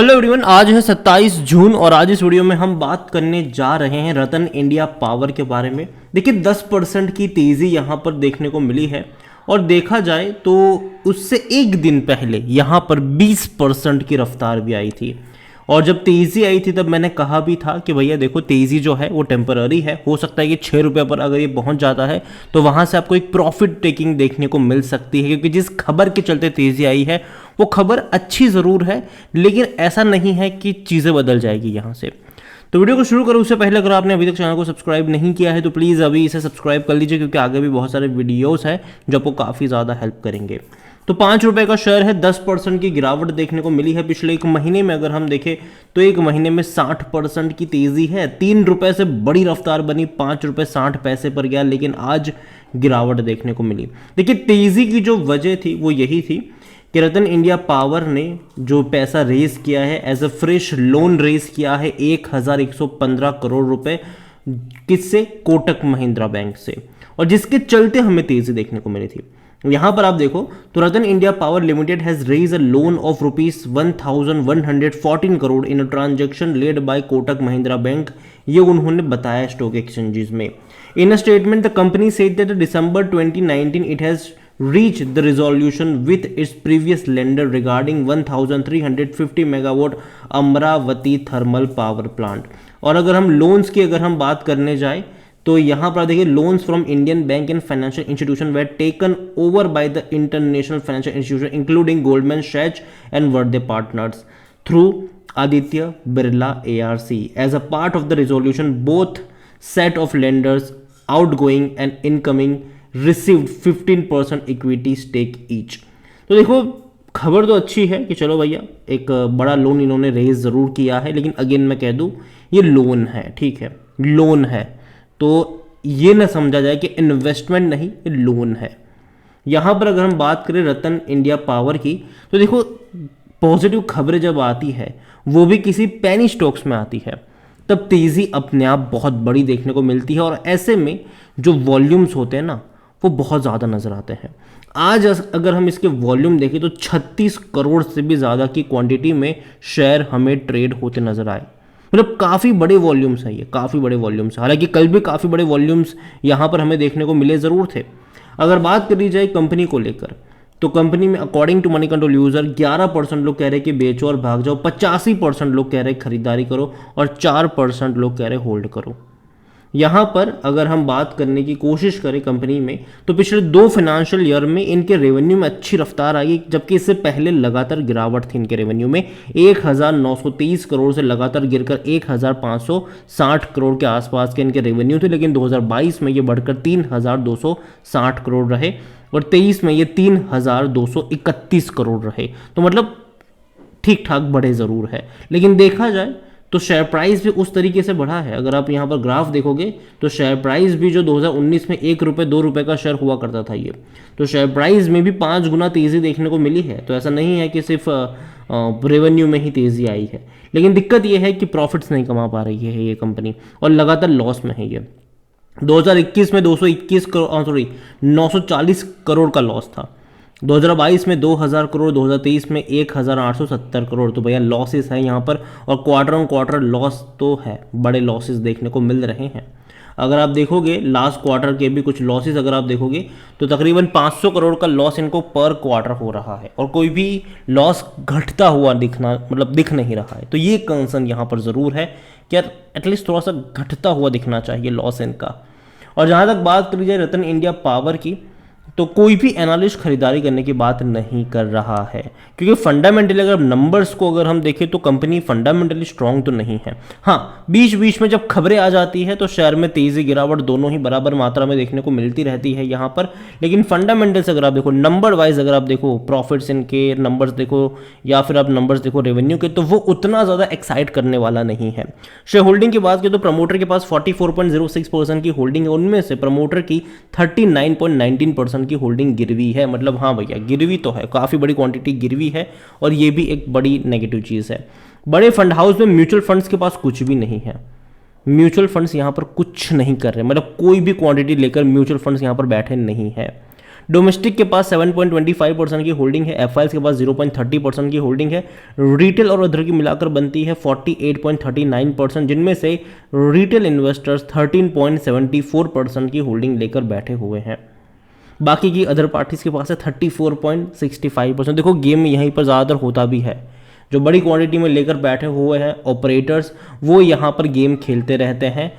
Hello everyone, आज है 27 जून और आज इस वीडियो में हम बात करने जा रहे हैं रतन इंडिया पावर के बारे में। देखिए 10% की तेज़ी यहाँ पर देखने को मिली है और देखा जाए तो उससे एक दिन पहले यहाँ पर 20% की रफ्तार भी आई थी। और जब तेज़ी आई थी तब मैंने कहा भी था कि भैया देखो तेज़ी जो है वो टेम्पररी है, हो सकता है कि 6 रुपये पर अगर ये पहुंच जाता है तो वहाँ से आपको एक प्रॉफिट टेकिंग देखने को मिल सकती है, क्योंकि जिस खबर के चलते तेज़ी आई है वो खबर अच्छी ज़रूर है, लेकिन ऐसा नहीं है कि चीज़ें बदल जाएगी यहाँ से। तो वीडियो को शुरू करो उससे पहले अगर आपने अभी तक चैनल को सब्सक्राइब नहीं किया है तो प्लीज़ अभी इसे सब्सक्राइब कर लीजिए, क्योंकि आगे भी बहुत सारे वीडियोस हैं जो आपको काफ़ी ज़्यादा हेल्प करेंगे। तो 5 रुपये का शेयर है, 10% की गिरावट देखने को मिली है पिछले एक महीने में। अगर हम देखें तो एक महीने में 60% की तेज़ी है। 3 रुपये से बड़ी रफ्तार बनी, 5 रुपये 60 पैसे पर गया, लेकिन आज गिरावट देखने को मिली। देखिए तेज़ी की जो वजह थी वो यही थी कि रतन इंडिया पावर ने जो पैसा रेज किया है as a fresh loan raise किया है 1115 करोड़ रुपए, किससे? कोटक महिंद्रा बैंक से, और जिसके चलते हमें तेजी देखने को मिली थी। यहां पर आप देखो तो Ratan India power limited has raised a loan of rupees 1114 crore in a transaction led by Kotak Mahindra bank, ये उन्होंने बताया स्टॉक एक्सचेंजेस में। In a statement the company said that December 2019 it has reached the resolution with its previous lender regarding 1350 megawatt Amravati thermal power plant. और अगर हम loans की अगर हम बात करने जाए तो यहाँ पर देखिए loans from Indian bank and financial institution were taken over by the international financial institution including Goldman Sachs and Varde partners through Aditya Birla ARC as a part of the resolution both set of lenders outgoing and incoming received 15% equity stake each. तो देखो खबर तो अच्छी है कि चलो भैया एक बड़ा लोन इन्होंने रेज ज़रूर किया है, लेकिन अगेन मैं कह दूँ ये लोन है, ठीक है, लोन है, तो ये ना समझा जाए कि इन्वेस्टमेंट नहीं, ये लोन है। यहाँ पर अगर हम बात करें रतन इंडिया पावर की तो देखो पॉजिटिव खबरें जब आती है वो भी किसी पेनी स्टॉक्स में आती है तब तेज़ी अपने आप बहुत बड़ी देखने को मिलती है, और ऐसे में जो वॉल्यूम्स होते हैं ना वो बहुत ज़्यादा नज़र आते हैं। आज अगर हम इसके वॉल्यूम देखें तो 36 करोड़ से भी ज़्यादा की क्वांटिटी में शेयर हमें ट्रेड होते नज़र आए। मतलब काफ़ी बड़े वॉल्यूम्स हैं, ये काफ़ी बड़े वॉल्यूम्स। हालांकि कल भी काफ़ी बड़े वॉल्यूम्स यहाँ पर हमें देखने को मिले ज़रूर थे। अगर बात करी जाए कंपनी को लेकर तो कंपनी में according to Moneycontrol user 11% लोग कह रहे हैं कि बेचो और भाग जाओ, 85% लोग कह रहे हैं खरीदारी करो, और 4% लोग कह रहे हैं होल्ड करो। यहाँ पर अगर हम बात करने की कोशिश करें कंपनी में तो पिछले 2 फाइनेंशियल ईयर में इनके रेवेन्यू में अच्छी रफ्तार आई, जबकि इससे पहले लगातार गिरावट थी इनके रेवेन्यू में। 1923 करोड़ से लगातार गिरकर 1560 करोड़ के आसपास के इनके रेवेन्यू थे, लेकिन 2022 में ये बढ़कर 3260 करोड़ रहे और 23 में ये 3231 करोड़ रहे। तो मतलब ठीक ठाक बढ़े ज़रूर है, लेकिन देखा जाए तो शेयर प्राइस भी उस तरीके से बढ़ा है। अगर आप यहाँ पर ग्राफ देखोगे तो शेयर प्राइस भी जो 2019 में 1 रुपये 2 रुपये का शेयर हुआ करता था ये, तो शेयर प्राइस में भी 5 गुना तेज़ी देखने को मिली है। तो ऐसा नहीं है कि सिर्फ रेवेन्यू में ही तेज़ी आई है, लेकिन दिक्कत ये है कि प्रॉफिट्स नहीं कमा पा रही है ये कंपनी और लगातार लॉस में है ये। 2021 में 940 करोड़ का लॉस था, 2022 में 2000 करोड़, 2023 में 1870 करोड़। तो भैया लॉसेस है यहाँ पर, और क्वार्टर ऑन क्वार्टर लॉस तो है, बड़े लॉसेस देखने को मिल रहे हैं। अगर आप देखोगे लास्ट क्वार्टर के भी कुछ लॉसेस अगर आप देखोगे तो तकरीबन 500 करोड़ का लॉस इनको पर क्वार्टर हो रहा है, और कोई भी लॉस घटता हुआ दिख नहीं रहा है। तो ये कंसर्न यहाँ पर ज़रूर है कि यार एटलीस्ट थोड़ा सा घटता हुआ दिखना चाहिए लॉस इनका। और जहाँ तक बात करी जाए रतन इंडिया पावर की तो कोई भी एनालिस्ट खरीदारी करने की बात नहीं कर रहा है, क्योंकि फंडामेंटली अगर नंबर्स को अगर हम देखें तो कंपनी फंडामेंटली स्ट्रांग तो नहीं है। हाँ, बीच बीच में जब खबरें आ जाती है तो शेयर में तेज़ी गिरावट दोनों ही बराबर मात्रा में देखने को मिलती रहती है यहाँ पर, लेकिन फंडामेंटल्स अगर आप देखो, नंबर वाइज अगर आप देखो, प्रॉफिट्स इनके नंबर्स देखो या फिर आप नंबर्स देखो रेवेन्यू के, तो वो उतना ज़्यादा एक्साइट करने वाला नहीं है। शेयर होल्डिंग की बात करें तो प्रमोटर के पास 44.06% की होल्डिंग है, उनमें से प्रमोटर की 39.19% की होल्डिंग गिरवी है। मतलब हाँ भैया गिरवी तो है, काफ़ी बड़ी क्वांटिटी गिरवी है, और ये भी एक बड़ी नेगेटिव चीज़ है। बड़े फंड हाउस में म्यूचुअल फंड्स के पास कुछ भी नहीं है, म्यूचुअल फंड्स यहाँ पर कुछ नहीं कर रहे, मतलब कोई भी क्वांटिटी लेकर म्यूचुअल फंड्स यहाँ पर बैठे नहीं है। डोमेस्टिक के पास 7.25% की होल्डिंग है, एफआईएल्स के पास 0.30% की होल्डिंग है, रिटेल और अदर की मिलाकर बनती है 48.39%, जिनमें से रिटेल इन्वेस्टर्स 13.74% की होल्डिंग लेकर बैठे हुए हैं। बाकी की अदर पार्टीज के पास है 34.65%। देखो गेम यहीं पर ज़्यादातर होता भी है, जो बड़ी क्वांटिटी में लेकर बैठे हुए हैं ऑपरेटर्स, वो यहाँ पर गेम खेलते रहते हैं।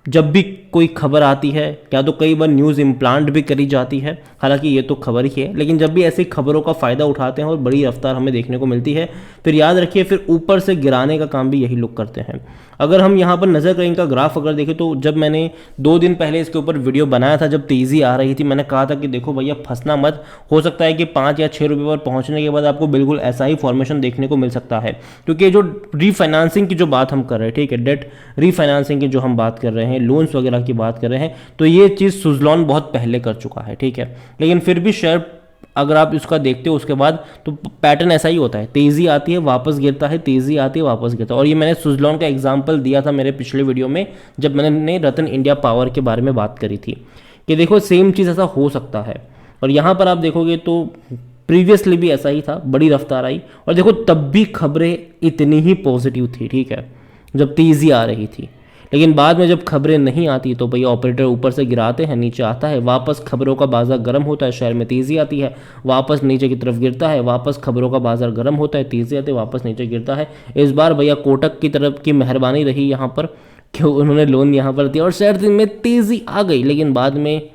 जब भी कोई खबर आती है या तो कई बार न्यूज़ इम्प्लांट भी करी जाती है, हालांकि ये तो खबर ही है, लेकिन जब भी ऐसी खबरों का फ़ायदा उठाते हैं और बड़ी रफ्तार हमें देखने को मिलती है, फिर याद रखिए फिर ऊपर से गिराने का काम भी यही लोग करते हैं। अगर हम यहाँ पर नज़र करें इनका ग्राफ अगर देखें तो जब मैंने 2 दिन पहले इसके ऊपर वीडियो बनाया था, जब तेज़ी आ रही थी, मैंने कहा था कि देखो भैया फंसना मत, हो सकता है कि 5 या 6 रुपये पर पहुँचने के बाद आपको बिल्कुल ऐसा ही फॉर्मेशन देखने को मिल सकता है। क्योंकि जो रीफाइनेंसिंग की जो बात हम कर रहे हैं, ठीक है, डेट रीफाइनेंसिंग की जो हम बात कर रहे हैं, लोन्स वगैरह की बात कर रहे हैं, तो ये चीज़ सुजलॉन बहुत पहले कर चुका है, ठीक है। लेकिन फिर भी शेयर अगर आप इसका देखते हो उसके बाद तो पैटर्न ऐसा ही होता है, तेज़ी आती है वापस गिरता है, तेज़ी आती है वापस गिरता है। और ये मैंने सुजलॉन का एग्जांपल दिया था मेरे पिछले वीडियो में, जब मैंने रतन इंडिया पावर के बारे में बात करी थी कि देखो सेम चीज़ ऐसा हो सकता है। और यहाँ पर आप देखोगे तो प्रीवियसली भी ऐसा ही था, बड़ी रफ्तार आई और देखो तब भी खबरें इतनी ही पॉजिटिव थी, ठीक है, जब तेज़ी आ रही थी। लेकिन बाद में जब खबरें नहीं आती तो भैया ऑपरेटर ऊपर से गिराते हैं, नीचे आता है, वापस खबरों का बाजार गर्म होता है, शहर में तेज़ी आती है, वापस नीचे की तरफ गिरता है, वापस खबरों का बाजार गर्म होता है, तेज़ी आती है, वापस नीचे गिरता है। इस बार भैया कोटक की तरफ की मेहरबानी रही यहाँ पर कि उन्होंने लोन यहाँ पर दिया और शेयर में तेज़ी आ गई, लेकिन बाद में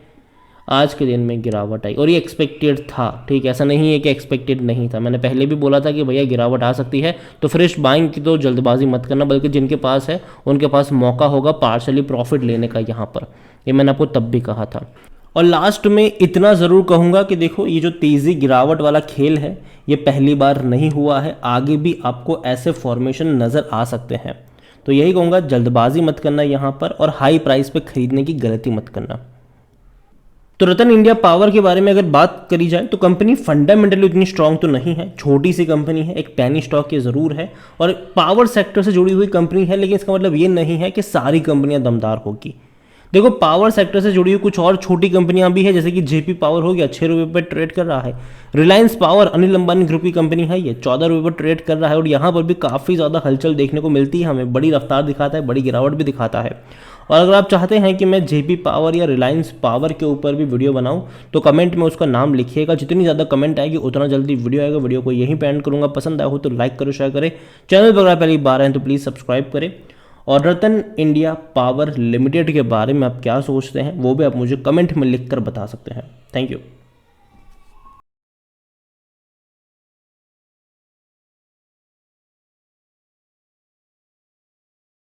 आज के दिन में गिरावट आई और ये एक्सपेक्टेड था, ठीक है, ऐसा नहीं है कि एक्सपेक्टेड नहीं था। मैंने पहले भी बोला था कि भैया गिरावट आ सकती है, तो फ्रेश बाइंग की तो जल्दबाजी मत करना, बल्कि जिनके पास है उनके पास मौका होगा पार्शली प्रॉफिट लेने का यहाँ पर, ये मैंने आपको तब भी कहा था। और लास्ट में इतना ज़रूर कहूँगा कि देखो ये जो तेज़ी गिरावट वाला खेल है ये पहली बार नहीं हुआ है, आगे भी आपको ऐसे फॉर्मेशन नज़र आ सकते हैं। तो यही कहूँगा, जल्दबाजी मत करना यहाँ पर और हाई प्राइस पे खरीदने की गलती मत करना। तो रतन इंडिया पावर के बारे में अगर बात करी जाए तो कंपनी फंडामेंटली उतनी स्ट्रांग तो नहीं है, छोटी सी कंपनी है, एक पैनी स्टॉक ये ज़रूर है और पावर सेक्टर से जुड़ी हुई कंपनी है, लेकिन इसका मतलब ये नहीं है कि सारी कंपनियां दमदार होगी। देखो पावर सेक्टर से जुड़ी हुई कुछ और छोटी कंपनियां भी है, जैसे कि जेपी पावर हो गया, 6 रुपये पर ट्रेड कर रहा है। रिलायंस पावर अनिल अंबानी ग्रुप की कंपनी है, ये 14 रुपये पर ट्रेड कर रहा है और यहाँ पर भी काफ़ी ज़्यादा हलचल देखने को मिलती है, हमें बड़ी रफ्तार दिखाता है, बड़ी गिरावट भी दिखाता है। और अगर आप चाहते हैं कि मैं जेपी पावर या रिलायंस पावर के ऊपर भी वीडियो बनाऊं तो कमेंट में उसका नाम लिखिएगा, जितनी ज़्यादा कमेंट आएगी उतना जल्दी वीडियो आएगा। वीडियो को यहीं पे एंड करूंगा, पसंद आया हो तो लाइक करो, शेयर करें, चैनल पर अगर पहली बार हैं तो प्लीज़ सब्सक्राइब करें। और रतन इंडिया पावर लिमिटेड के बारे में आप क्या सोचते हैं वो भी आप मुझे कमेंट में लिख कर बता सकते हैं। Thank you.